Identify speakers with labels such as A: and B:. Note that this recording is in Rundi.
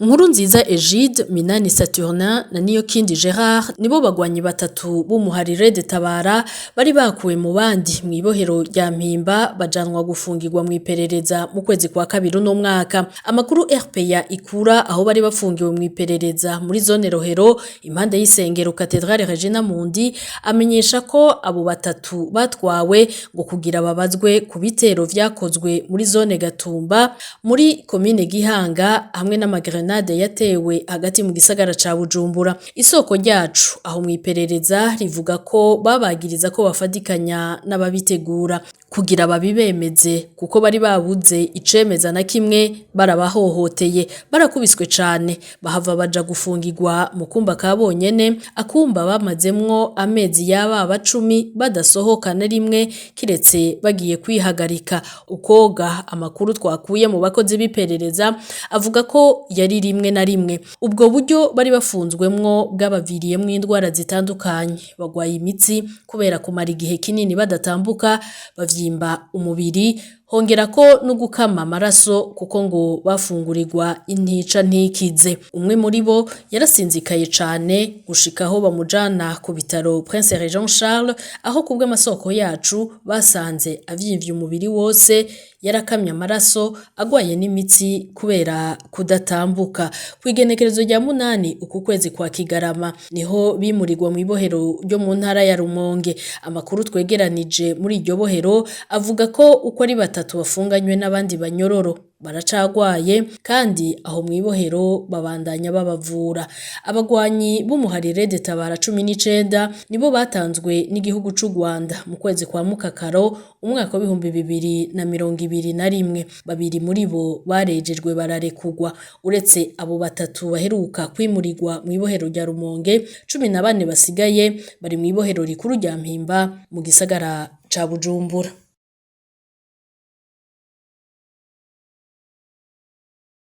A: Nkurunziza Egide, Minani Saturnin na Niyokindi Gerard nibo bagwanyi batatu b'umuhari Red Tabara bari bakuwe mu bandi mw'ibohero rya Mpimba bajanwa gufungirwa mw'iperereza mu kwezi kwa kabiri uno mwaka. Amakuru RPA ikura aho bari bafungiwe mw'iperereza muri zone Rohero impande y'isengero Cathedrale Regina Mundi amenyesha ko abo batatu batwawe ngo kugira babazwe ku bitero vyakozwe muri zone Gatumba muri komine Gihanga hamwe n'amagrenade yatewe hagati mu gisagara ca Bujumbura. Isoko ryacu aho mw'iperereza rivuga ko babagiriza ko bafadikanya n'ababitegura kugira babibemeze kuko bari babuze icemeza na kimwe barabahohoteye barakubiswe cane bahava baja gufungirwa mu kumba ka bonyene akumba bamazemwo amezi yaba 10 badasohoka na rimwe kiretse bagiye kwihagarika. Ukoga amakuru twakuye mu bakozi biperereza avuga ko yari rimwe na rimwe ubwo buryo bari bafunzwemwo bwabaviriyemwo indwara zitandukanye bagwaye imitsi kubera kumara igihe kinini badatambuka bavyimba umubiri hongera ko no gukama amaraso kuko ngo bafungurirwa intica ntikize. Umwe muri bo yarasinzikaye cane gushikaho bamujana ku bitaro Prince Jean Charles aho kubwe amasoko yacu basanze avyimvye umubiri wose yarakamye amaraso agwaye n'imitsi kubera kudatambuka. Kwigenekerezo rya 8 uku kwezi kwa Kigarama niho bimurirwa mu ibohero ryo mu ntara ya Rumonge. Amakuru twegeranije muri iryo bohero avuga ko uko ari batatu bafunganywe n'abandi banyororo baracagwaye kandi aho mwibohero babandanya babavura. Abagwanyi b'umuhari Red Tabara 19 nibo batanzwe n'igihugu c'u Rwanda mu kwezi kwa Mukakaro umwaka wa 2021. Babiri muri bo barejejwe bararekugwa. Uretse abo batatu baheruka kwimurirwa mwibohero rya Rumonge 14 basigaye bari mwibohero rikuru rya Mpimba mu gisagara ca Bujumbura.